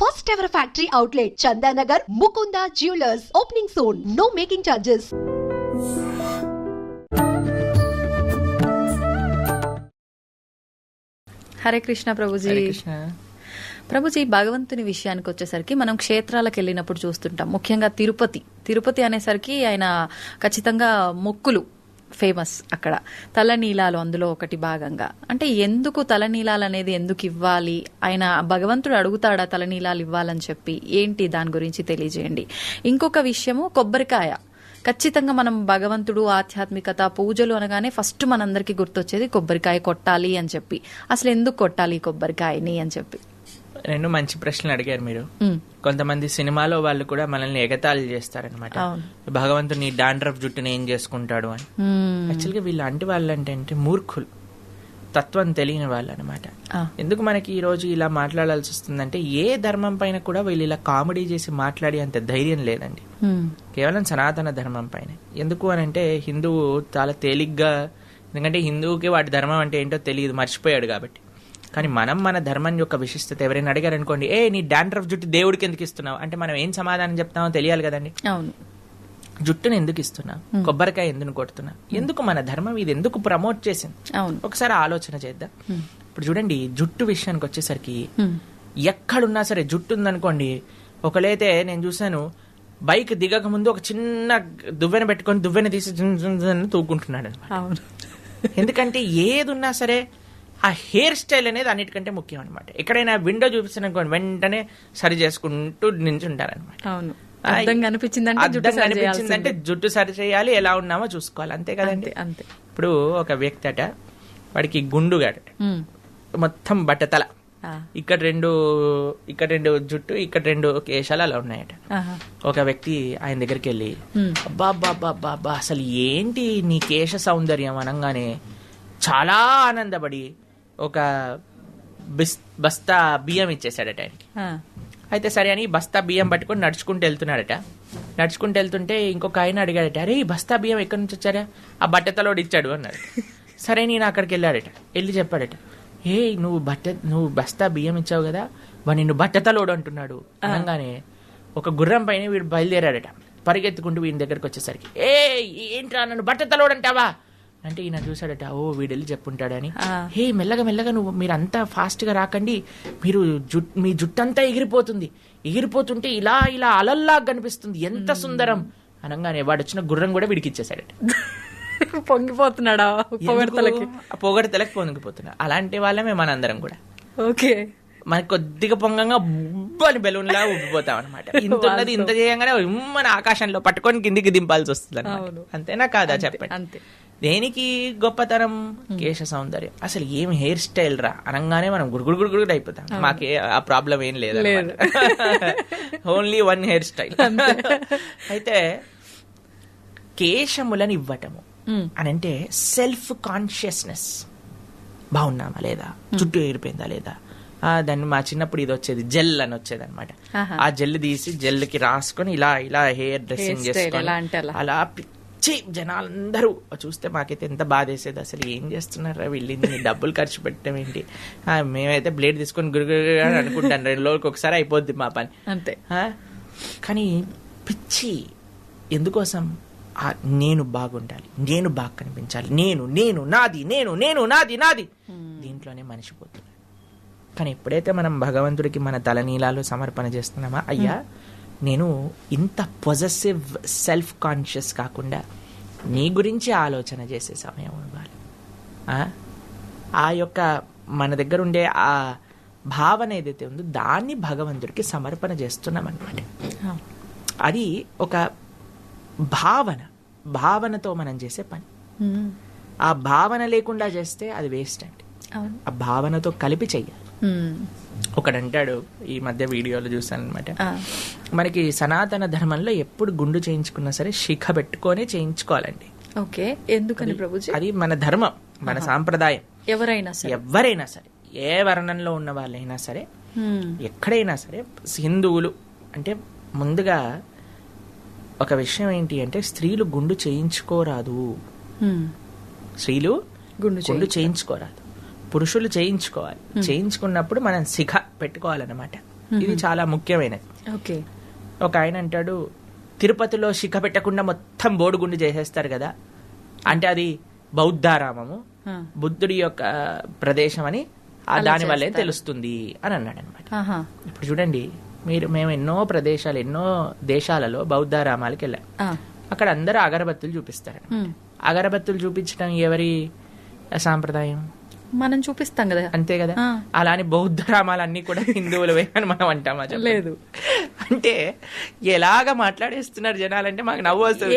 first ever factory outlet, Chandanagar, Mukunda Jewelers, opening soon. No making charges. Hare Krishna Prabhuji. Hare Krishna. Prabhuji, భగవంతుని విషయానికి వచ్చేసరికి మనం క్షేత్రాలకు వెళ్ళినప్పుడు చూస్తుంటాం. ముఖ్యంగా తిరుపతి అనేసరికి ఆయన ఖచ్చితంగా మొక్కులు ఫేమస్. అక్కడ తలనీలాలు అందులో ఒకటి భాగంగా. అంటే ఎందుకు తలనీలాలు అనేది ఎందుకు ఇవ్వాలి? ఆయన భగవంతుడు అడుగుతాడా తలనీలాలు ఇవ్వాలని చెప్పి? ఏంటి దాని గురించి తెలియజేయండి. ఇంకొక విషయము, కొబ్బరికాయ. ఖచ్చితంగా మనం భగవంతుడు, ఆధ్యాత్మికత, పూజలు అనగానే ఫస్ట్ మనందరికి గుర్తొచ్చేది కొబ్బరికాయ కొట్టాలి అని చెప్పి. అసలు ఎందుకు కొట్టాలి కొబ్బరికాయని అని చెప్పి? రెండు మంచి ప్రశ్నలు అడిగారు మీరు. కొంతమంది సినిమాలో వాళ్ళు కూడా మనల్ని ఎగతాళి చేస్తారనమాట. భగవంతుడు నీ డాండ్రఫ్ జుట్టుని ఏం చేసుకుంటాడు అని. యాక్చువల్గా వీళ్ళు అంటే వాళ్ళు అంటే మూర్ఖులు, తత్వం తెలియని వాళ్ళు అనమాట. ఎందుకు మనకి ఈ రోజు ఇలా మాట్లాడాల్సి వస్తుందంటే, ఏ ధర్మం పైన కూడా వీళ్ళు ఇలా కామెడీ చేసి మాట్లాడే అంత ధైర్యం లేదండి. కేవలం సనాతన ధర్మం పైన. ఎందుకు అని అంటే, హిందువు చాలా తేలిగ్గా, ఎందుకంటే హిందువుకి వాటి ధర్మం అంటే ఏంటో తెలియదు, మర్చిపోయాడు కాబట్టి. కానీ మనం మన ధర్మం యొక్క విశిష్టత ఎవరైనా అడిగారు అనుకోండి, నీ డాండ్రఫ్ జుట్టు దేవుడికి ఎందుకు ఇస్తున్నావు అంటే మనం ఏం సమాధానం చెప్తామో తెలియాలి కదండి. అవును, జుట్టును ఎందుకు ఇస్తున్నా, కొబ్బరికాయ ఎందుకు కొడుతున్నా, ఎందుకు మన ధర్మం ఇది ఎందుకు ప్రమోట్ చేసింది, ఒకసారి ఆలోచన చేద్దాం. ఇప్పుడు చూడండి, జుట్టు విషయానికి వచ్చేసరికి ఎక్కడున్నా సరే జుట్టు ఉందనుకోండి, ఒకలైతే నేను చూసాను బైక్ దిగక ముందు ఒక చిన్న దువ్వెన పెట్టుకొని దువ్వెన తీసి తూకుంటున్నాడు అనమాట. ఎందుకంటే ఏది ఉన్నా సరే ఆ హెయిర్ స్టైల్ అనేది అన్నిటికంటే ముఖ్యం అనమాట. ఎక్కడైనా విండో చూపిస్తాను అనుకోండి, వెంటనే సరి చేసుకుంటూ నించుంటారనమాట. అనిపించిందంటే జుట్టు సరి చేయాలి, ఎలా ఉన్నామో చూసుకోవాలి, అంతే కదండి. అంతే. ఇప్పుడు ఒక వ్యక్తి అట, వాడికి గుండుగాడ, మొత్తం బట్టతల, ఇక్కడ రెండు జుట్టు, ఇక్కడ 2 కేశాలు అలా ఉన్నాయట. ఒక వ్యక్తి ఆయన దగ్గరికి వెళ్ళి, అబ్బా అసలు ఏంటి నీ కేశ సౌందర్యం అనగానే చాలా ఆనందపడి ఒక బస్తా బియ్యం ఇచ్చేసాడట ఆయనకి. అయితే సరే అని బస్తా బియ్యం పట్టుకొని నడుచుకుంటూ వెళ్తున్నాడట. నడుచుకుంటూ వెళ్తుంటే ఇంకొక ఆయన అడిగాడట, అరే ఈ బస్తా బియ్యం ఎక్కడి నుంచి వచ్చారా? ఆ బట్టతలోడు ఇచ్చాడు అన్నాడు. సరే నేను అక్కడికి వెళ్ళాడట. వెళ్ళి చెప్పాడట, నువ్వు బస్తా బియ్యం ఇచ్చావు కదా, వాడు నిన్ను బట్టతలోడు అంటున్నాడు అనగానే ఒక గుర్రం పైన వీడు బయలుదేరాడట. పరిగెత్తుకుంటూ వీడి దగ్గరకు వచ్చేసరికి, ఏంట్రా నన్ను బట్టతలోడు అంటావా అంటే ఈయన చూసాడట, వీడు వెళ్ళి చెప్పుంటాడని. మెల్లగా మీరు అంతా ఫాస్ట్ గా రాకండి, మీ జుట్టంతా ఎగిరిపోతుంటే ఇలా అలల్లాగా కనిపిస్తుంది, ఎంత సుందరం అనగానే వాడు వచ్చిన గుర్రం కూడా వీడికి ఇచ్చేసాడట. పొంగిపోతున్నాడా? పొగడతలకి పొంగిపోతున్నా. అలాంటి వాళ్ళమే మనందరం కూడా. ఓకే, మనకి కొద్దిగా పొంగంగా ఉబ్బని బెలూన్ లా ఉబ్బిపోతాం అనమాట. ఇంత ఉన్నది ఇంత చేయగానే మన ఆకాశంలో పట్టుకొని కిందికి దింపాల్సి వస్తుంది. అంతేనా కాదా చెప్పండి? అంతే. దేనికి గొప్పతనం? కేశ సౌందర్యం. అసలు ఏం హెయిర్ స్టైల్ రా అనగానే మనం గురుగుడు అయిపోతాం. మాకే ఆ ప్రాబ్లం ఏం లేదు, ఓన్లీ 1 హెయిర్ స్టైల్. అయితే కేశములను ఇవ్వటము అని అంటే సెల్ఫ్ కాన్షియస్నెస్. బాగున్నామా లేదా, జుట్టు ఎగిరిపోయిందా లేదా, దాన్ని మా చిన్నప్పుడు ఇది వచ్చేది జెల్ అని వచ్చేది అనమాట. ఆ జెల్ తీసి జెల్కి రాసుకొని ఇలా హెయిర్ డ్రెస్సింగ్ చేసుకొని అలా జనాలందరూ చూస్తే మాకైతే ఎంత బాధ వేసేది. అసలు ఏం చేస్తున్నారా వీళ్ళు, డబ్బులు ఖర్చు పెట్టడం ఏంటి, మేమైతే బ్లేడ్ తీసుకొని గురుగురు అనుకుంటాను, 2 రోజులకి ఒకసారి అయిపోద్ది మా పని అంతే. కానీ పిచ్చి ఎందుకోసం? నేను బాగుండాలి, నేను బాగా కనిపించాలి, నాది దీంట్లోనే మనిషిపోతున్నాడు. కానీ ఎప్పుడైతే మనం భగవంతుడికి మన తలనీలాలు సమర్పణ చేస్తున్నామా, అయ్యా నేను ఇంత పొజెసివ్ సెల్ఫ్ కాన్షియస్ కాకుండా నీ గురించి ఆలోచన చేసే సమయం ఇవ్వాలి. ఆ యొక్క మన దగ్గర ఉండే ఆ భావన ఏదైతే ఉందో దాన్ని భగవంతుడికి సమర్పణ చేస్తున్నాం అన్నమాట. అది ఒక భావనతో మనం చేసే పని. ఆ భావన లేకుండా చేస్తే అది వేస్ట్ అండి. ఆ భావనతో కలిపి చెయ్యాలి. ఒకడంటాడు, ఈ మధ్య వీడియోలో చూసాను అనమాట, మనకి సనాతన ధర్మంలో ఎప్పుడు గుండు చేయించుకున్నా సరే శిఖ పెట్టుకొని చేయించుకోవాలండి. ఓకే, ఎందుకని ప్రభుజీ? అది మన ధర్మం, మన సాంప్రదాయం. ఎవరైనా సరే, ఏ వర్ణంలో ఉన్న వాళ్ళైనా సరే, ఎక్కడైనా సరే, హిందువులు అంటే ముందుగా ఒక విషయం ఏంటి అంటే, స్త్రీలు గుండు చేయించుకోరాదు. స్త్రీలు గుండు చేయించుకోరాదు, పురుషులు చేయించుకోవాలి. చేయించుకున్నప్పుడు మనం శిఖ పెట్టుకోవాలన్నమాట. ఇది చాలా ముఖ్యమైనది. ఓకే. ఒక ఆయన అంటాడు, తిరుపతిలో శిఖ పెట్టకుండా మొత్తం బోడిగుండు చేసేస్తారు కదా, అంటే అది బౌద్ధారామము, బుద్ధుడి యొక్క ప్రదేశం అని దాని వల్లే తెలుస్తుంది అని అన్నాడు అనమాట. ఇప్పుడు చూడండి, మేము ఎన్నో ప్రదేశాలు, ఎన్నో దేశాలలో బౌద్ధారామాలకు వెళ్ళాం. అక్కడ అందరూ అగరబత్తులు చూపిస్తారు. అగరబత్తులు చూపించడం ఎవరి సాంప్రదాయం? మనం చూపిస్తాం కదా, అంతే కదా. అలానే బౌద్ధ రామాలన్నీ కూడా హిందువులవే అని మనం అంటామా? లేదు. అంటే ఎలాగ మాట్లాడేస్తున్నారు జనాలంటే మాకు నవ్వు వస్తుంది.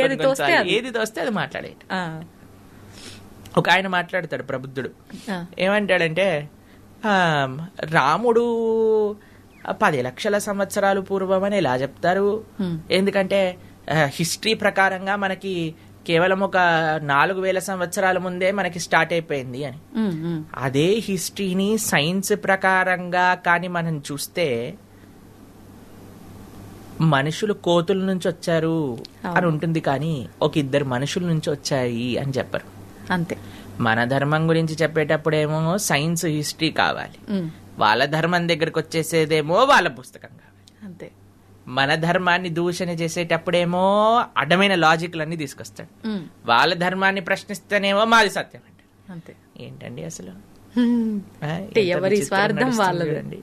ఏది తోస్తే అది మాట్లాడేట. ఒక ఆయన మాట్లాడతాడు, ప్రబుద్ధుడు. ఏమంటాడంటే, రాముడు 10 లక్షల సంవత్సరాలు పూర్వం అని ఎలా చెప్తారు? ఎందుకంటే హిస్టరీ ప్రకారంగా మనకి కేవలం ఒక 4000 సంవత్సరాల ముందే మనకి స్టార్ట్ అయిపోయింది అని. అదే హిస్టరీని సైన్స్ ప్రకారంగా కానీ మనం చూస్తే మనుషులు కోతుల నుంచి వచ్చారు అని ఉంటుంది, కానీ ఒక 2 మనుషుల నుంచి వచ్చాయి అని చెప్పరు. అంతే. మన ధర్మం గురించి చెప్పేటప్పుడేమో సైన్స్ హిస్టరీ కావాలి, వాళ్ళ ధర్మం దగ్గరకు వచ్చేసేదేమో వాళ్ళ పుస్తకం కావాలి. అంతే. మన ధర్మాన్ని దూషణ చేసేటప్పుడేమో అడ్డమైన లాజిక్లన్నీ తీసుకొస్తాడు, వాళ్ళ ధర్మాన్ని ప్రశ్నిస్తేనేమో మాది సత్యం అంట. అంతే. ఏంటండి అసలు? ఎవరి స్వార్థం వాళ్ళదండి.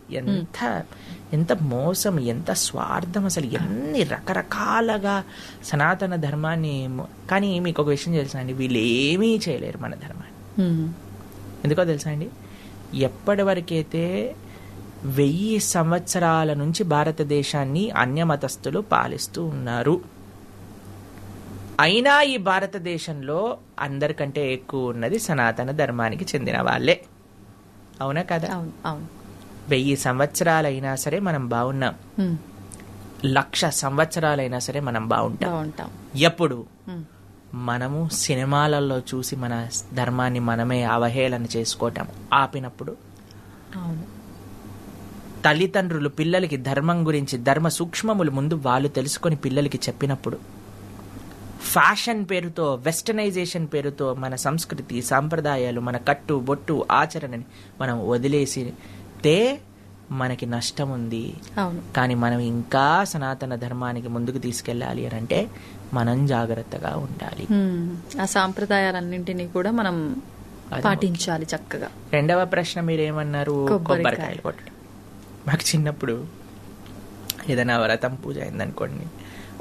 ఎంత మోసం, ఎంత స్వార్థం, అసలు ఎన్ని రకరకాలుగా సనాతన ధర్మాన్ని. కానీ మీకు ఒక విషయం తెలుసా అండి, వీళ్ళు ఏమీ చేయలేరు మన ధర్మాన్ని. ఎందుకో తెలుసా అండి, ఎప్పటి వరకైతే 1000 సంవత్సరాల నుంచి భారతదేశాన్ని అన్యమతస్థులు పాలిస్తూ ఉన్నారు, అయినా ఈ భారతదేశంలో అందరికంటే ఎక్కువ ఉన్నది సనాతన ధర్మానికి చెందిన వాళ్ళే. అవునా కదా? 1000 సంవత్సరాలైనా సరే మనం బాగున్నాం, 1,00,000 సంవత్సరాలైనా సరే మనం బాగుంటాం. ఎప్పుడు మనము సినిమాలలో చూసి మన ధర్మాన్ని మనమే అవహేళన చేసుకోవటం ఆపినప్పుడు, తల్లిదండ్రులు పిల్లలకి ధర్మం గురించి, ధర్మ సూక్ష్మములు ముందు వాళ్ళు తెలుసుకొని పిల్లలకి చెప్పినప్పుడు, ఫ్యాషన్ పేరుతో, వెస్టర్నైజేషన్ పేరుతో మన సంస్కృతి సాంప్రదాయాలు, మన కట్టు బొట్టు ఆచరణని మనం వదిలేసితే మనకి నష్టం ఉంది. కానీ మనం ఇంకా సనాతన ధర్మానికి ముందుకు తీసుకెళ్ళాలి అని అంటే మనం జాగ్రత్తగా ఉండాలి. ఆ సాంప్రదాయాలన్నింటినీ కూడా మనం పాటించాలి చక్కగా. రెండవ ప్రశ్న మీరేమన్నారు? కొబ్బరికాయలు కొట్టడం. మాకు చిన్నప్పుడు ఏదైనా వ్రతం పూజ అయిందనుకోండి,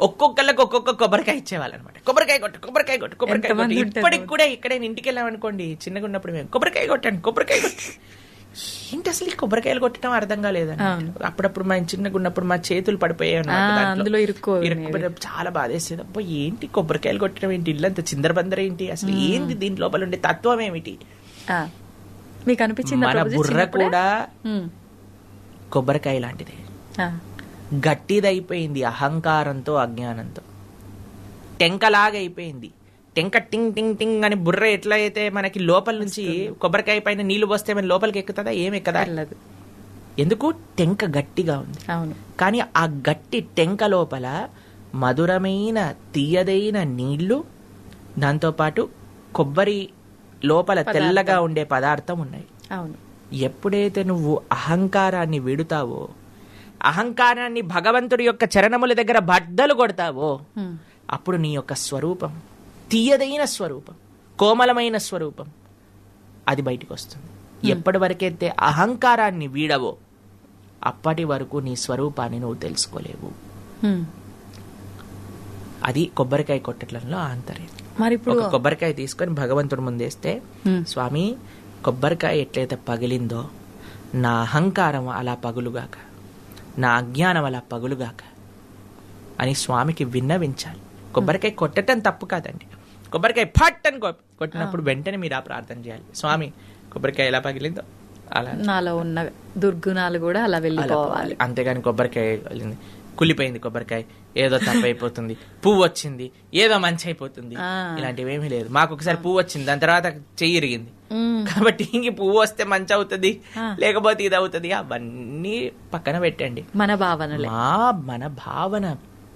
ఒక్కొక్కళ్ళకి ఒక్కొక్క కొబ్బరికాయ ఇచ్చేవాళ్ళనమాట. కొబ్బరికాయ కొట్టు, కొబ్బరికాయ కొట్టు, కొబ్బరికాయ కొట్టు. ఇప్పటికి కూడా ఇక్కడ ఇంటికి వెళ్ళామనుకోండి, చిన్నగా ఉన్నప్పుడు మేము కొబ్బరికాయ కొట్టాను, కొబ్బరికాయ కొట్టు. ఏంటి అసలు ఈ కొబ్బరికాయలు కొట్టడం అర్థం కాలేదని. అప్పుడప్పుడు మా చిన్నగా ఉన్నప్పుడు మా చేతులు పడిపోయాయి, చాలా బాధేసేది. అబ్బా ఏంటి కొబ్బరికాయలు కొట్టడం ఏంటి, ఇల్లంతా చిందరబందర ఏంటి, అసలు ఏంది దీని లోపల ఉండే తత్వం ఏమిటి? మీకు అనిపించింది? మన బుర్ర కూడా కొబ్బరికాయ లాంటిదే, గట్టిదైపోయింది అహంకారంతో, అజ్ఞానంతో. టెంకలాగా అయిపోయింది. టెంక టింగ్ టింగ్ టింగ్ అని బుర్ర ఎట్లా అయితే మనకి లోపల నుంచి కొబ్బరికాయ పైన నీళ్లు పోస్తే మన లోపలికి ఎక్కుతుందా? ఏమి ఎక్కదా? ఎందుకు? టెంక గట్టిగా ఉంది. కానీ ఆ గట్టి టెంక లోపల మధురమైన తీయదైన నీళ్లు, దాంతోపాటు కొబ్బరి లోపల తెల్లగా ఉండే పదార్థం ఉన్నాయి. ఎప్పుడైతే నువ్వు అహంకారాన్ని విడుతావో, అహంకారాన్ని భగవంతుడి యొక్క చరణముల దగ్గర బద్దలు కొడతావో, అప్పుడు నీ యొక్క స్వరూపం, తీయదైన స్వరూపం, కోమలమైన స్వరూపం, అది బయటికి వస్తుంది. ఎప్పటి వరకైతే అహంకారాన్ని వీడవో అప్పటి వరకు నీ స్వరూపాన్ని నువ్వు తెలుసుకోలేవు. అది కొబ్బరికాయ కొట్టడంలో ఆంతర్యం. మరి ఒక కొబ్బరికాయ తీసుకొని భగవంతుడి ముందేస్తే, స్వామి కొబ్బరికాయ ఎట్లయితే పగిలిందో నా అహంకారం అలా పగులుగాక, నా అజ్ఞానం అలా పగులుగాక అని స్వామికి విన్నవించాలి. కొబ్బరికాయ కొట్టడం తప్పు కాదండి. కొబ్బరికాయ ఫట్ అని కొట్టినప్పుడు వెంటనే మీరు ఆ ప్రార్థన చేయాలి, స్వామి కొబ్బరికాయ ఎలా పగిలిందో అలా నాలో ఉన్న దుర్గుణాలు కూడా అలా వెళ్ళిపోవాలి. అంతేగాని కొబ్బరికాయ కులిపోయింది, కొబ్బరికాయ ఏదో తప్పైపోతుంది, పువ్వు వచ్చింది ఏదో మంచి అయిపోతుంది, ఇలాంటివి ఏమీ లేదు. మాకు ఒకసారి పువ్వు వచ్చింది, దాని తర్వాత చెయ్యి ఇరిగింది, కాబట్టి ఇంక పువ్వు వస్తే మంచి అవుతుంది, లేకపోతే ఇది అవుతుంది, అవన్నీ పక్కన పెట్టండి. మన భావన మన భావన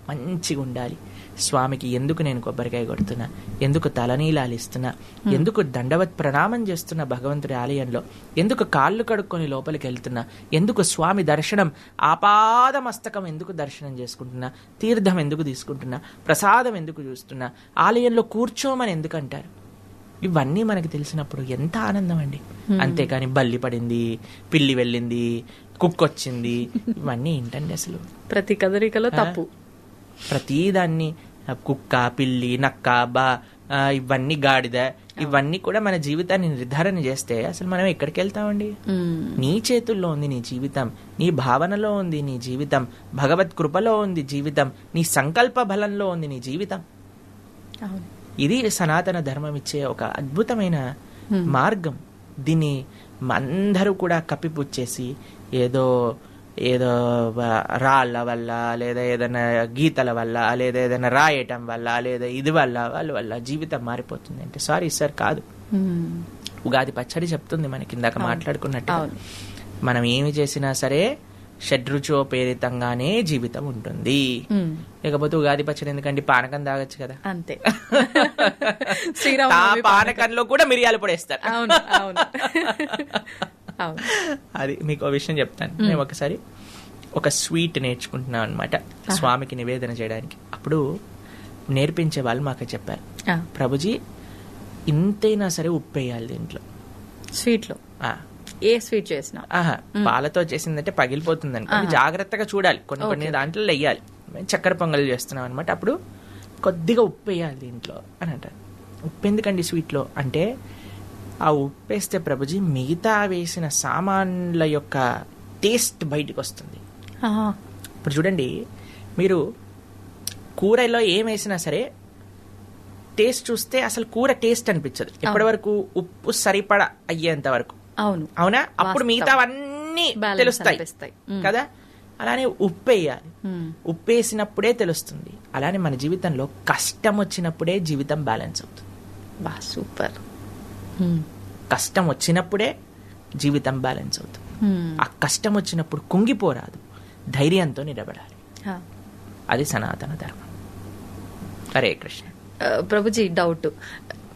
మంచిగా ఉండాలి. స్వామికి ఎందుకు నేను కొబ్బరికాయ కొడుతున్నా, ఎందుకు తలనీలాలు ఇస్తున్నా, ఎందుకు దండవత్ ప్రణామం చేస్తున్నా భగవంతుడి ఆలయంలో, ఎందుకు కాళ్ళు కడుక్కొని లోపలికి వెళ్తున్నా, ఎందుకు స్వామి దర్శనం ఆపాదమస్తకం ఎందుకు దర్శనం చేసుకుంటున్నా, తీర్థం ఎందుకు తీసుకుంటున్నా, ప్రసాదం ఎందుకు చూస్తున్నా, ఆలయంలో కూర్చోమని ఎందుకు అంటారు. ఇవన్నీ మనకి తెలిసినప్పుడు ఎంత ఆనందం అండి. అంతేకాని బల్లి పడింది, పిల్లి వెళ్ళింది, కుక్కొచ్చింది, ఇవన్నీ ఏంటండి అసలు. ప్రతి కదలికలో తప్పు. ప్రతిదాన్ని కుక్క, పిల్లి, నక్క, ఇవన్నీ గాడిద, ఇవన్నీ కూడా మన జీవితాన్ని నిర్ధారణ చేస్తే అసలు మనం ఎక్కడికి వెళ్తామండి. నీ చేతుల్లో ఉంది నీ జీవితం, నీ భావనలో ఉంది నీ జీవితం, భగవత్ కృపలో ఉంది జీవితం, నీ సంకల్ప బలంలో ఉంది నీ జీవితం. ఇది సనాతన ధర్మం ఇచ్చే ఒక అద్భుతమైన మార్గం. దీన్ని అందరూ కూడా కప్పిపుచ్చేసి ఏదో ఏదో రాళ్ళ వల్ల, లేదా ఏదైనా గీతల వల్ల, లేదా ఏదైనా రాయటం వల్ల, లేదా ఇది వల్ల జీవితం మారిపోతుంది అంటే సారీ సార్ కాదు. ఉగాది పచ్చడి చెప్తుంది మనకి, ఇందాక మాట్లాడుకున్నట్టు మనం ఏమి చేసినా సరే షడ్రుచోపేరితంగానే జీవితం ఉంటుంది. లేకపోతే ఉగాది పచ్చడి ఎందుకండి, పానకం తాగొచ్చు కదా. అంతే. పానకంలో కూడా మిరియాలు పొడేస్తారు. అది మీకు విషయం చెప్తాను. మేము ఒకసారి ఒక స్వీట్ నేర్చుకుంటున్నాం అనమాట స్వామికి నివేదన చేయడానికి. అప్పుడు నేర్పించే వాళ్ళు మాకు చెప్పారు, ప్రభుజీ ఇంతైనా సరే ఉప్పు వేయాలి దీంట్లో స్వీట్ లో. ఏ స్వీట్ చేసినా పాలతో చేసిందంటే పగిలిపోతుంది అనుకోండి, జాగ్రత్తగా చూడాలి, కొన్ని దాంట్లో వెయ్యాలి. చక్కెర పొంగల్ చేస్తున్నాం అనమాట, అప్పుడు కొద్దిగా ఉప్పు వేయాలి దీంట్లో అని అంటారు. ఉప్పు ఎందుకండి స్వీట్లో అంటే, ఆ ఉప్పు వేస్తే ప్రభుజీ మిగతా వేసిన సామాన్ల యొక్క టేస్ట్ బయటకు వస్తుంది. ఇప్పుడు చూడండి, మీరు కూరలో ఏం వేసినా సరే టేస్ట్ చూస్తే అసలు కూర టేస్ట్ అనిపించదు ఎప్పటి వరకు ఉప్పు సరిపడా అయ్యేంత వరకు. అవునా? అప్పుడు మిగతావన్నీ తెలుస్తాయి కదా. అలానే ఉప్పు వేయాలి, ఉప్పు వేసినప్పుడే తెలుస్తుంది. అలానే మన జీవితంలో కష్టం వచ్చినప్పుడే జీవితం బ్యాలెన్స్ అవుతుంది. సూపర్. కష్టం వచ్చినప్పుడే జీవితం బ్యాలెన్స్ అవుతుంది. ఆ కష్టం వచ్చినప్పుడు కుంగిపోరాదు, ధైర్యంతో నిలబడాలి. అది సనాతన ధర్మం. హరే కృష్ణ. ప్రభుజీ డౌట్,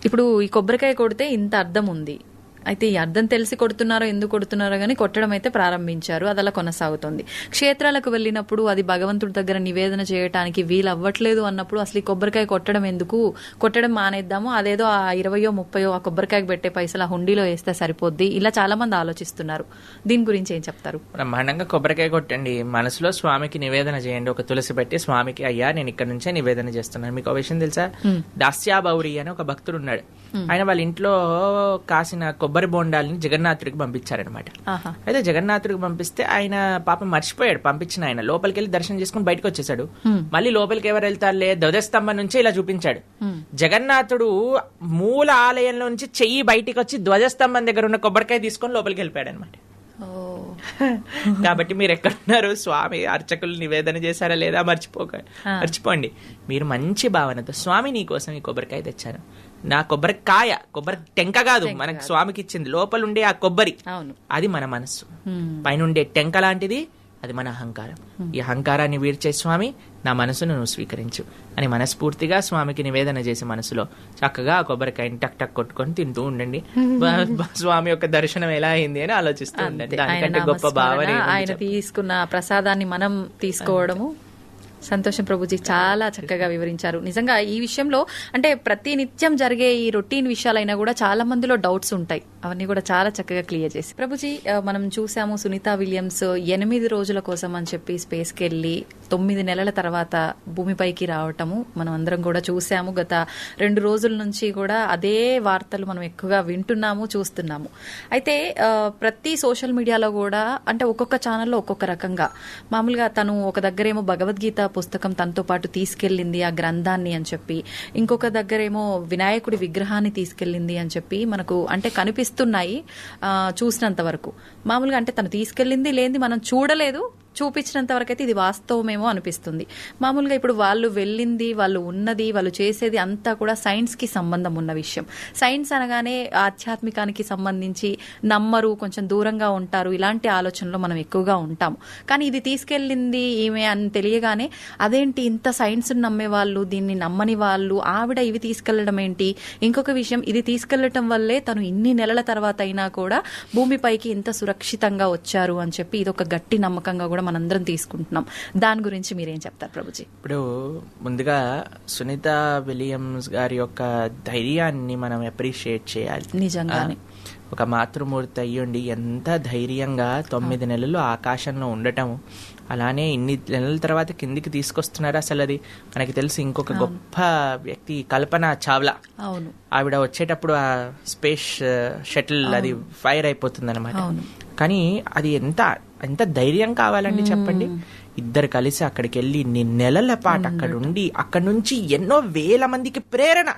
ఇప్పుడు ఈ కొబ్బరికాయ కొడితే ఇంత అర్థం ఉంది, అయితే ఈ అర్థం తెలిసి కొడుతున్నారో ఎందుకు కొడుతున్నారో కానీ కొట్టడం అయితే ప్రారంభించారు, అది అలా కొనసాగుతుంది. క్షేత్రాలకు వెళ్ళినప్పుడు అది భగవంతుడి దగ్గర నివేదన చేయడానికి వీలు అవ్వట్లేదు అన్నప్పుడు అసలు ఈ కొబ్బరికాయ కొట్టడం ఎందుకు, కొట్టడం మానేద్దాము, అదేదో ఆ 20 30 ఆ కొబ్బరికాయకు పెట్టే పైసలు ఆ హుండీలో వేస్తే సరిపోద్ది, ఇలా చాలా మంది ఆలోచిస్తున్నారు. దీని గురించి ఏం చెప్తారు? బ్రహ్మాండంగా కొబ్బరికాయ కొట్టండి, మనసులో స్వామికి నివేదన చేయండి. ఒక తులసి పెట్టి స్వామికి, అయ్యా నేను ఇక్కడ నుంచే నివేదన చేస్తున్నాను. మీకు విషయం తెలుసా, దాస్యాబౌరి అని ఒక భక్తుడు ఉన్నాడు. ఆయన వాళ్ళ ఇంట్లో కాసిన కొబ్బరి బొండాలని జగన్నాథుడికి పంపించారనమాట. అయితే జగన్నాథుడికి పంపిస్తే ఆయన పాపం మర్చిపోయాడు పంపించిన. ఆయన లోపలికి వెళ్ళి దర్శనం చేసుకుని బయటకు వచ్చేసాడు. మళ్ళీ లోపలికి ఎవరు వెళ్తారులే, ధ్వజస్తంభం నుంచే ఇలా చూపించాడు. జగన్నాథుడు మూల ఆలయంలో నుంచి చెయ్యి బయటికి వచ్చి ధ్వజస్తంభం దగ్గర ఉన్న కొబ్బరికాయ తీసుకొని లోపలికి వెళ్ళిపోయాడు అనమాట. కాబట్టి మీరు ఎక్కడున్నారు, స్వామి అర్చకులు నివేదన చేశారా లేదా మర్చిపోండి. మీరు మంచి భావనతో, స్వామి నీ కోసం ఈ కొబ్బరికాయ తెచ్చాను, నా కొబ్బరికాయ, కొబ్బరి టెంక కాదు మనకు స్వామికి ఇచ్చింది, లోపల ఉండే ఆ కొబ్బరి, అది మన మనస్సు. పైన ఉండే టెంక లాంటిది అది మన అహంకారం. ఈ అహంకారాన్ని వీడ్చే స్వామి, నా మనసును నువ్వు స్వీకరించు అని మనస్ఫూర్తిగా స్వామికి నివేదన చేసి మనసులో చక్కగా ఆ కొబ్బరికాయని టక్ టక్ కొట్టుకొని తింటూ ఉండండి. స్వామి యొక్క దర్శనం ఎలా అయింది అని ఆలోచిస్తూ ఉండండి. దానికంటే గొప్ప భావన ఆయన తీసుకున్న ప్రసాదాన్ని మనం తీసుకోవడము. సంతోషం ప్రభుజీ, చాలా చక్కగా వివరించారు. నిజంగా ఈ విషయంలో అంటే ప్రతి నిత్యం జరిగే ఈ రొటీన్ విషయాలైనా కూడా చాలా మందిలో డౌట్స్ ఉంటాయి, అవన్నీ కూడా చాలా చక్కగా క్లియర్ చేసి. ప్రభుజీ, మనం చూసాము సునీతా విలియమ్స్ 8 రోజుల కోసం అని చెప్పి స్పేస్కి వెళ్ళి 9 నెలల తర్వాత భూమిపైకి రావటము మనం అందరం కూడా చూసాము. గత 2 రోజుల నుంచి కూడా అదే వార్తలు మనం ఎక్కువగా వింటున్నాము, చూస్తున్నాము. అయితే ప్రతి సోషల్ మీడియాలో కూడా అంటే ఒక్కొక్క ఛానల్లో ఒక్కొక్క రకంగా, మామూలుగా తను ఒక దగ్గరేమో భగవద్గీత పుస్తకం తనతో పాటు తీసుకెళ్లింది, ఆ గ్రంథాన్ని అని చెప్పి, ఇంకొక దగ్గరేమో వినాయకుడి విగ్రహాన్ని తీసుకెళ్లింది అని చెప్పి మనకు అంటే కనిపిస్తున్నాయి చూసినంత వరకు. మామూలుగా అంటే తను తీసుకెళ్లింది లేనిది మనం చూడలేదు, చూపించినంత వరకు అయితే ఇది వాస్తవమేమో అనిపిస్తుంది. మామూలుగా ఇప్పుడు వాళ్ళు వెళ్ళింది, వాళ్ళు ఉన్నది, వాళ్ళు చేసేది అంతా కూడా సైన్స్ కి సంబంధం ఉన్న విషయం. సైన్స్ అనగానే ఆధ్యాత్మికానికి సంబంధించి నమ్మరు, కొంచెం దూరంగా ఉంటారు, ఇలాంటి ఆలోచనలో మనం ఎక్కువగా ఉంటాము. కానీ ఇది తీసుకెళ్ళింది ఈమె అని తెలియగానే అదేంటి ఇంత సైన్స్ నమ్మే వాళ్ళు, దీన్ని నమ్మని వాళ్ళు, ఆవిడ ఇవి తీసుకెళ్లడం ఏంటి? ఇంకొక విషయం, ఇది తీసుకెళ్లటం వల్లే తను ఇన్ని నెలల తర్వాత అయినా కూడా భూమిపైకి ఇంత సురక్షితంగా వచ్చారు అని చెప్పి ఇది ఒక గట్టి నమ్మకంగా కూడా మనందరం తీసుకుంటున్నాం. దాని గురించి మీరేం చెప్తారు ప్రభుజీ? ఇప్పుడు ముందుగా సునీత విలియమ్స్ గారి యొక్క ధైర్యాన్ని మనం అప్రిషియేట్ చేయాలి. నిజంగానే ఒక మాతృమూర్తి అయ్యుండి ఎంత ధైర్యంగా 9 నెలలు ఆకాశంలో ఉండటం, అలానే ఇన్ని నెలల తర్వాత కిందికి తీసుకొస్తున్నారు. అసలు అది మనకి తెలిసి ఇంకొక గొప్ప వ్యక్తి కల్పన చావ్లా. అవును, ఆవిడ వచ్చేటప్పుడు ఆ స్పేస్ షటిల్ అది ఫైర్ అయిపోతుంది అనమాట. కానీ అది ఎంత ధైర్యం కావాలండి చెప్పండి. ఇద్దరు కలిసి అక్కడికి వెళ్ళి ఇన్ని నెలల పాటు అక్కడ ఉండి అక్కడ నుంచి ఎన్నో వేల మందికి ప్రేరణ,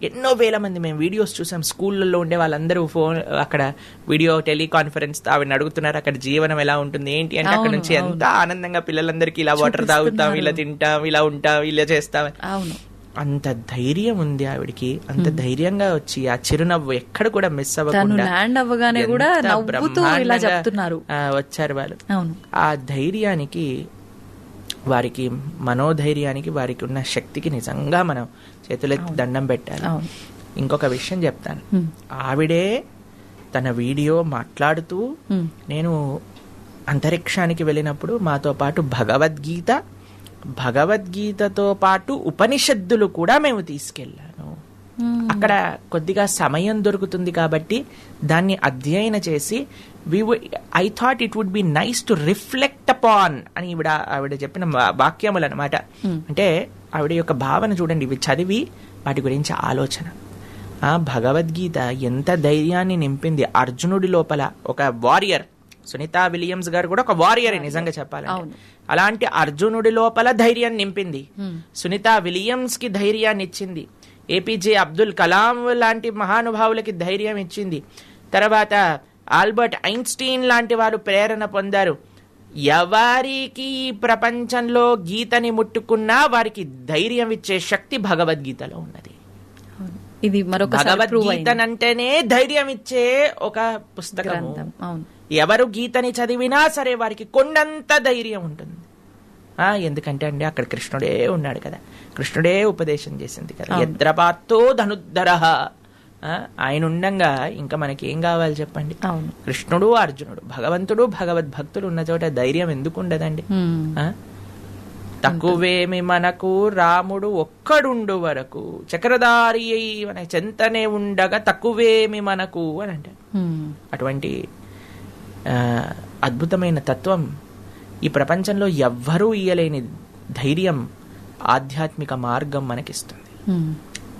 ఎన్నో వేల మంది మేము వీడియోస్ చూసాం. స్కూళ్ళల్లో ఉండే వాళ్ళందరూ ఫోన్ అక్కడ వీడియో టెలికాన్ఫరెన్స్ ఆవిడని అడుగుతున్నారు అక్కడ జీవనం ఎలా ఉంటుంది ఏంటి అంటే అక్కడ నుంచి ఎంత ఆనందంగా పిల్లలందరికీ ఇలా వాటర్ తాగుతాం, ఇలా తింటాం, ఇలా ఉంటాం, ఇలా చేస్తాం. అంత ధైర్యం ఉంది ఆవిడికి. అంత ధైర్యంగా వచ్చి ఆ చిరునవ్వు ఎక్కడ కూడా మిస్ అవ్వకుండా వచ్చారు వాళ్ళు. ఆ ధైర్యానికి, వారికి మనోధైర్యానికి, వారికి ఉన్న శక్తికి నిజంగా మనం చేతులెత్తి దండం పెట్టాలి. ఇంకొక విషయం చెప్తాను. ఆవిడే తన వీడియో మాట్లాడుతూ నేను అంతరిక్షానికి వెళ్ళినప్పుడు మాతో పాటు భగవద్గీతతో పాటు ఉపనిషత్తులు కూడా మేము తీసుకెళ్ళాను. అక్కడ కొద్దిగా సమయం దొరుకుతుంది కాబట్టి దాన్ని అధ్యయన చేసి I thought it would be nice to reflect upon అని ఆవిడ చెప్పిన వాక్యములు అనమాట. అంటే ఆవిడ యొక్క భావన చూడండి, ఇవి చదివి వాటి గురించి ఆలోచన. భగవద్గీత ఎంత ధైర్యాన్ని నింపింది అర్జునుడి లోపల. ఒక వారియర్, సునీతా విలియమ్స్ గారు కూడా ఒక వారియర్ నిజంగా చెప్పాలంటే. అలాంటి అర్జునుడి లోపల ధైర్యం నింపింది. సునీతా విలియమ్స్ కి ధైర్యాన్ని ఇచ్చింది. ఏపీజే అబ్దుల్ కలాం లాంటి మహానుభావులకి ధైర్యం ఇచ్చింది. తర్వాత ఆల్బర్ట్ ఐన్స్టీన్ లాంటి వారు ప్రేరణ పొందారు. ఎవరికి ప్రపంచంలో గీతని ముట్టుకున్నా వారికి ధైర్యం ఇచ్చే శక్తి భగవద్గీతలో ఉన్నది. ఇది భగవద్గీతనంటేనే ధైర్యం ఇచ్చే ఒక పుస్తకం. ఎవరు గీతని చదివినా సరే వారికి కొండంత ధైర్యం ఉంటుంది. ఎందుకంటే అండి అక్కడ కృష్ణుడే ఉన్నాడు కదా, కృష్ణుడే ఉపదేశం చేసింది కదా. యద్రపాతో ధనుద్ధర, ఆయన ఉండంగా ఇంకా మనకి ఏం కావాలి చెప్పండి. కృష్ణుడు అర్జునుడు, భగవంతుడు భగవద్భక్తులు ఉన్న చోట ధైర్యం ఎందుకు ఉండదండి? తక్కువేమి మనకు రాముడు ఒక్కడుండు వరకు చక్రధారి మన చెంతనే ఉండగా తక్కువేమి మనకు అని అంటే, అటువంటి అద్భుతమైన తత్వం ఈ ప్రపంచంలో ఎవ్వరూ ఇయ్యలేని ధైర్యం ఆధ్యాత్మిక మార్గం మనకిస్తుంది.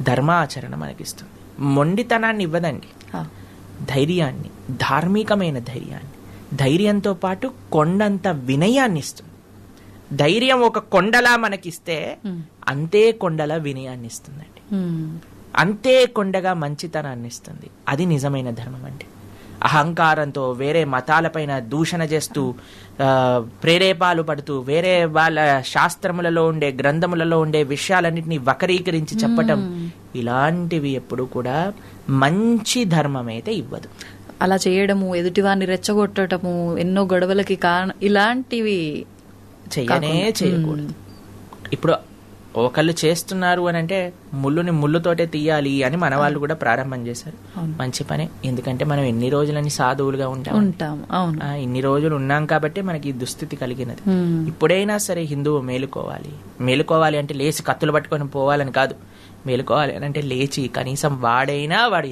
ధర్మాచరణ మనకిస్తుంది. మొండితనాన్ని ఇవ్వదండి, ధైర్యాన్ని, ధార్మికమైన ధైర్యాన్ని. ధైర్యంతో పాటు కొండంత వినయాన్ని ఇస్తుంది. ధైర్యం ఒక కొండలా మనకిస్తే అంతే కొండలా వినయాన్ని ఇస్తుందండి. అంతే కొండగా మంచితనాన్ని ఇస్తుంది. అది నిజమైన ధర్మం అంటే. అహంకారంతో వేరే మతాలపైన దూషణ చేస్తూ, ప్రేరేపాలు పడుతూ, వేరే వాళ్ళ శాస్త్రములలో ఉండే, గ్రంథములలో ఉండే విషయాలన్నింటినీ వక్రీకరించి చెప్పటం, ఇలాంటివి ఎప్పుడు కూడా మంచి ధర్మం అయితే ఇవ్వదు. అలా చేయడము, ఎదుటివారిని రెచ్చగొట్టడము, ఎన్నో గొడవలకి కారణం, ఇలాంటివి చేయకూడదు. ఇప్పుడు ఒకళ్ళు చేస్తున్నారు అని అంటే ముళ్ళుని ముళ్ళుతోటే తీయాలి అని మన వాళ్ళు కూడా ప్రారంభం చేశారు. మంచి పనే, ఎందుకంటే మనం ఎన్ని రోజులని సాధువులుగా ఉంటాం. ఇన్ని రోజులు ఉన్నాం కాబట్టి మనకి ఈ దుస్థితి కలిగినది. ఇప్పుడైనా సరే హిందువు మేలుకోవాలి అంటే లేచి కత్తులు పట్టుకొని పోవాలని కాదు. మేలుకోవాలి అని అంటే లేచి కనీసం వాడైనా వాడి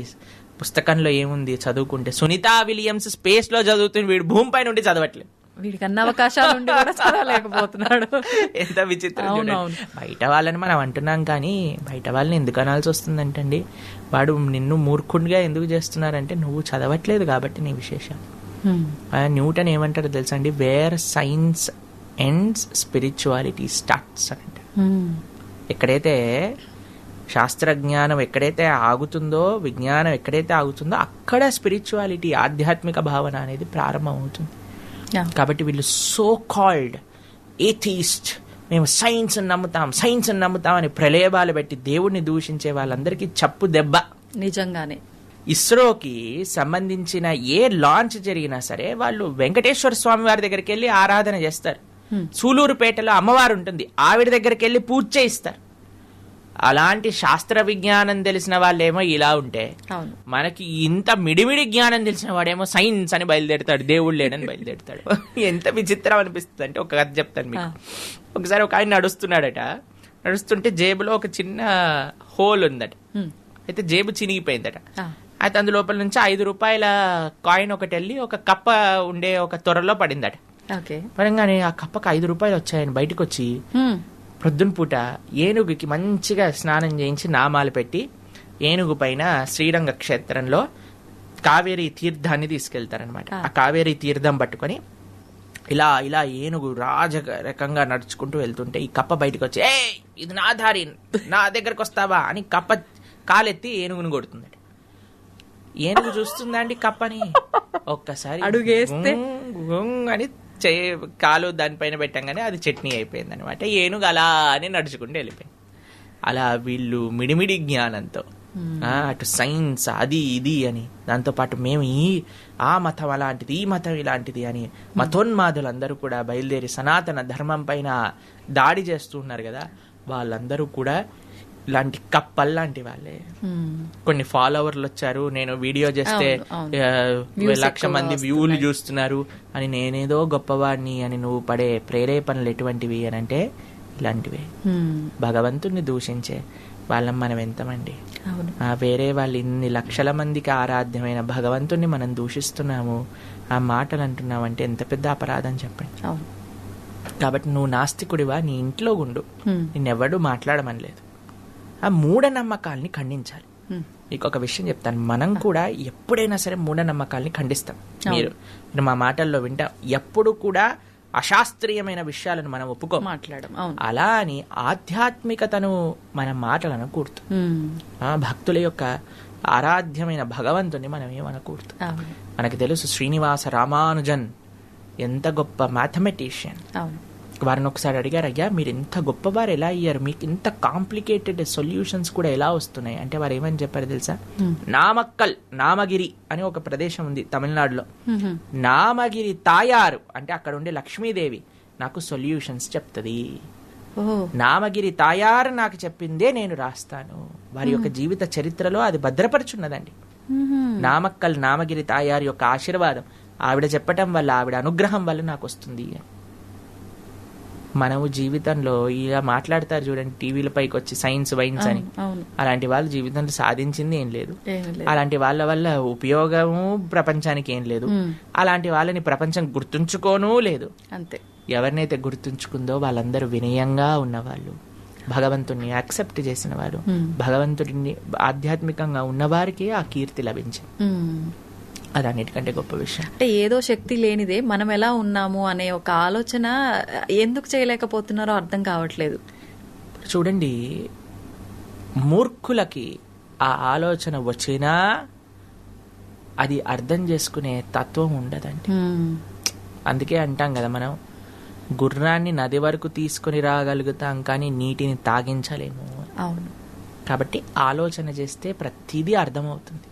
పుస్తకంలో ఏముంది చదువుకుంటే. సునీతా విలియమ్స్ స్పేస్ లో చదువుతుంది, వీడు భూమిపై నుండి చదవట్లేదు. వీడికి అన్ని అవకాశాలు ఉండి కూడా చదవలేకపోతున్నాడు. ఎంత విచిత్రం. బయట వాళ్ళని మనం అంటున్నాం కానీ బయట వాళ్ళని ఎందుకు అనాల్సి వస్తుందంటండి. వాడు నిన్ను మూర్ఖుడిగా ఎందుకు చేస్తున్నారంటే నువ్వు చదవట్లేదు కాబట్టి నీ విశేషం. న్యూటన్ ఏమంటారో తెలుసా అండి, where science ends spirituality starts అని అంటారు. ఎక్కడైతే శాస్త్రజ్ఞానం ఎక్కడైతే ఆగుతుందో, విజ్ఞానం ఎక్కడైతే ఆగుతుందో అక్కడ స్పిరిచువాలిటీ, ఆధ్యాత్మిక భావన అనేది ప్రారంభం అవుతుంది. కాబట్టి వీళ్ళు సో కాల్డ్ ఏథీస్ట్, మేము సైన్స్ నమ్ముతాం అని ప్రలేబాలు పెట్టి దేవుడిని దూషించే వాళ్ళందరికీ చప్పు దెబ్బ. నిజంగానే ఇస్రోకి సంబంధించిన ఏ లాంచ్ జరిగినా సరే వాళ్ళు వెంకటేశ్వర స్వామి వారి దగ్గరికి వెళ్ళి ఆరాధన చేస్తారు. సూలూరుపేటలో అమ్మవారు ఉంటుంది, ఆవిడ దగ్గరికి వెళ్ళి పూజ చేయిస్తారు. అలాంటి శాస్త్ర విజ్ఞానం తెలిసిన వాళ్ళేమో ఇలా ఉంటే, మనకి ఇంత మిడిమిడి జ్ఞానం తెలిసిన వాడేమో సైన్స్ అని బయలుదేరుతాడు, దేవుడు లేడని బయలుదేరుతాడు. ఎంత విచిత్రం అనిపిస్తుంది అంటే, ఒక కథ చెప్తాను మీకు. ఒకసారి ఒక ఆయన నడుస్తుంటే జేబులో ఒక చిన్న హోల్ ఉందట. అయితే జేబు చినిగిపోయిందట. అయితే అందు లోపల నుంచి 5 రూపాయల కాయిన్ ఒకటి వెళ్ళి ఒక కప్ప ఉండే ఒక తొరలో పడిందట. పరంగానే ఆ కప్పకు 5 రూపాయలు వచ్చాయని బయటకు వచ్చి ప్రొద్దున పూట ఏనుగుకి మంచిగా స్నానం చేయించి నామాలు పెట్టి ఏనుగు పైన శ్రీరంగ క్షేత్రంలో కావేరీ తీర్థాన్ని తీసుకెళ్తారనమాట. ఆ కావేరీ తీర్థం పట్టుకొని ఇలా ఇలా ఏనుగు రాజరకంగా నడుచుకుంటూ వెళ్తుంటే ఈ కప్ప బయటకు వచ్చి, ఏ ఇది నా దారి, నా దగ్గరకు వస్తావా అని కప్ప కాలెత్తి ఏనుగుని కొడుతుంది. ఏనుగు చూస్తుందా అండి కప్పని, ఒక్కసారి అడుగేస్తే అని కాలు దానిపైన పెట్టంగానే అది చట్నీ అయిపోయింది అనమాట. ఏనుగు అలా అని నడుచుకుంటూ వెళ్ళిపోయింది. అలా వీళ్ళు మిడిమిడి జ్ఞానంతో అటు సైన్స్ అది ఇది అని, దాంతోపాటు మేము ఆ మతం అలాంటిది, ఈ మతం ఇలాంటిది అని మతోన్మాదులందరూ కూడా బయలుదేరి సనాతన ధర్మం పైన దాడి చేస్తూ ఉన్నారు కదా. వాళ్ళందరూ కూడా ఇలాంటి కప్పల్లాంటి వాళ్ళే. కొన్ని ఫాలోవర్లు వచ్చారు, నేను వీడియో చేస్తే 1,00,000 మంది వ్యూలు చూస్తున్నారు అని, నేనేదో గొప్పవాడిని అని నువ్వు పడే ప్రేరేపణలు ఎటువంటివి అని అంటే ఇలాంటివే. భగవంతుణ్ణి దూషించే వాళ్ళం మనం ఎంతమంది. వేరే వాళ్ళు ఇన్ని లక్షల మందికి ఆరాధ్యమైన భగవంతుణ్ణి మనం దూషిస్తున్నాము, ఆ మాటలు అంటున్నామంటే ఎంత పెద్ద అపరాధం చెప్పండి. కాబట్టి నువ్వు నాస్తికుడివా, నీ ఇంట్లో ఉండు, నిన్నెవడూ మాట్లాడమనలేదు. ఆ మూఢనమ్మకాల్ని ఖండించాలి. మీకు ఒక విషయం చెప్తాను, మనం కూడా ఎప్పుడైనా సరే మూఢనమ్మకాల్ని ఖండిస్తాం. మీరు మా మాటల్లో వింటాం, ఎప్పుడు కూడా అశాస్త్రీయమైన విషయాలను మనం ఒప్పుకో మాట్లాడడం. అలా అని ఆధ్యాత్మికతను మన మాటలను కూర్తు, భక్తుల యొక్క ఆరాధ్యమైన భగవంతుని మనం ఏమనకూడదు. మనకి తెలుసు శ్రీనివాస రామానుజన్ ఎంత గొప్ప మ్యాథమెటిషియన్. వారిని ఒకసారి అడిగారు, అయ్యా మీరు ఇంత గొప్పవారు ఎలా అయ్యారు, మీకు ఇంత కాంప్లికేటెడ్ సొల్యూషన్స్ కూడా ఎలా వస్తున్నాయి అంటే వారు ఏమని చెప్పారు తెలుసా? నామగిరి అని ఒక ప్రదేశం ఉంది తమిళనాడులో. నామగిరి తాయారు అంటే అక్కడ ఉండే లక్ష్మీదేవి నాకు సొల్యూషన్స్ చెప్తుంది. నామగిరి తాయారు నాకు చెప్పిందే నేను రాస్తాను. వారి యొక్క జీవిత చరిత్రలో అది భద్రపరుచున్నదండి. నామగిరి తాయారు యొక్క ఆశీర్వాదం ఆవిడ చెప్పటం వల్ల, ఆవిడ అనుగ్రహం వల్ల నాకు వస్తుంది. మనము జీవితంలో ఇలా మాట్లాడతారు చూడండి, టీవీల పైకి వచ్చి సైన్స్ వైన్స్ అని. అలాంటి వాళ్ళు జీవితంలో సాధించింది ఏం లేదు. అలాంటి వాళ్ళ వల్ల ఉపయోగము ప్రపంచానికి ఏం లేదు. అలాంటి వాళ్ళని ప్రపంచం గుర్తుంచుకోనూ లేదు. అంతే. ఎవరినైతే గుర్తుంచుకుందో వాళ్ళందరూ వినయంగా ఉన్నవాళ్ళు, భగవంతుడిని యాక్సెప్ట్ చేసిన వారు, భగవంతుడిని ఆధ్యాత్మికంగా ఉన్నవారికి ఆ కీర్తి లభించింది. అది అన్నిటికంటే గొప్ప విషయం. అంటే ఏదో శక్తి లేనిదే మనం ఎలా ఉన్నాము అనే ఒక ఆలోచన ఎందుకు చేయలేకపోతున్నారో అర్థం కావట్లేదు. చూడండి, మూర్ఖులకి ఆ ఆలోచన వచ్చినా అది అర్థం చేసుకునే తత్వం ఉండదండి. అందుకే అంటాం కదా, మనం గుర్రాన్ని నది వరకు తీసుకుని రాగలుగుతాం కానీ నీటిని తాగించలేము. అవును. కాబట్టి ఆలోచన చేస్తే ప్రతిదీ అర్థమవుతుంది.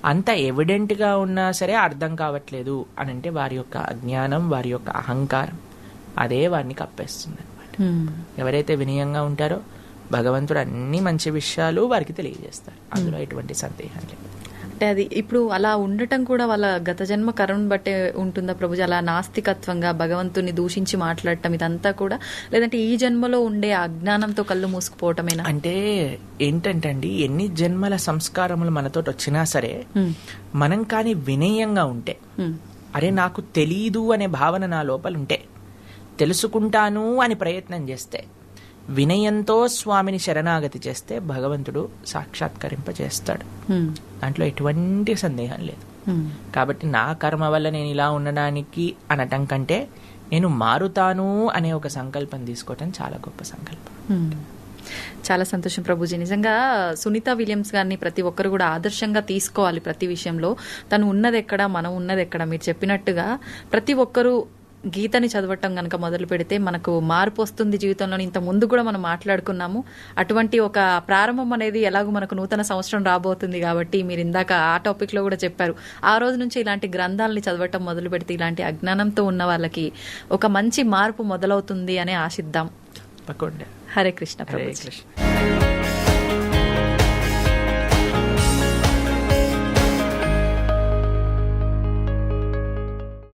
అంత ఎవిడెంట్ గా ఉన్నా సరే అర్థం కావట్లేదు అని అంటే వారి యొక్క అజ్ఞానం, వారి యొక్క అహంకారం అదే వారిని కప్పేస్తుంది అనమాట. ఎవరైతే వినయంగా ఉంటారో భగవంతుడు అన్ని మంచి విషయాలు వారికి తెలియజేస్తారు, అందులో ఎటువంటి సందేహం లేదు. అంటే అది ఇప్పుడు అలా ఉండటం కూడా వాళ్ళ గత జన్మ కర్మను బట్టే ఉంటుందా ప్రభుజీ? అలా నాస్తికత్వంగా భగవంతుని దూషించి మాట్లాడటం ఇదంతా కూడా, లేదంటే ఈ జన్మలో ఉండే అజ్ఞానంతో కళ్ళు మూసుకుపోవటమేనా? అంటే ఏంటంటే అండి, ఎన్ని జన్మల సంస్కారములు మనతో వచ్చినా సరే మనం కానీ వినయంగా ఉంటే, అరే నాకు తెలీదు అనే భావన నా లోపల ఉంటే, తెలుసుకుంటాను అని ప్రయత్నం చేస్తే, వినయంతో స్వామిని శరణాగతి చేస్తే భగవంతుడు సాక్షాత్కరింప చేస్తాడు. దాంట్లో ఎటువంటి సందేహం లేదు. కాబట్టి నా కర్మ వల్ల నేను ఇలా ఉండడానికి అనటం కంటే నేను మారుతాను అనే ఒక సంకల్పం తీసుకోవటం చాలా గొప్ప సంకల్పం. చాలా సంతోషం ప్రభుజీ. నిజంగా సునీత విలియమ్స్ గారిని ప్రతి ఒక్కరు కూడా ఆదర్శంగా తీసుకోవాలి ప్రతి విషయంలో. తను ఉన్నది ఎక్కడ, మనం ఉన్నది ఎక్కడ. మీరు చెప్పినట్టుగా ప్రతి ఒక్కరూ గీతని చదవటం కనుక మొదలు పెడితే మనకు మార్పు వస్తుంది జీవితంలో. ఇంత ముందు కూడా మనం మాట్లాడుకున్నాము. అటువంటి ఒక ప్రారంభం అనేది ఎలాగో మనకు నూతన సంవత్సరం రాబోతుంది కాబట్టి మీరు ఇందాక ఆ టాపిక్ లో కూడా చెప్పారు. ఆ రోజు నుంచి ఇలాంటి గ్రంథాలని చదవటం మొదలు పెడితే ఇలాంటి అజ్ఞానంతో ఉన్న వాళ్ళకి ఒక మంచి మార్పు మొదలవుతుంది అని ఆశిద్దాం. తప్పకుండా. హరే కృష్ణ హరే ప్రభుజీ. కృష్ణ.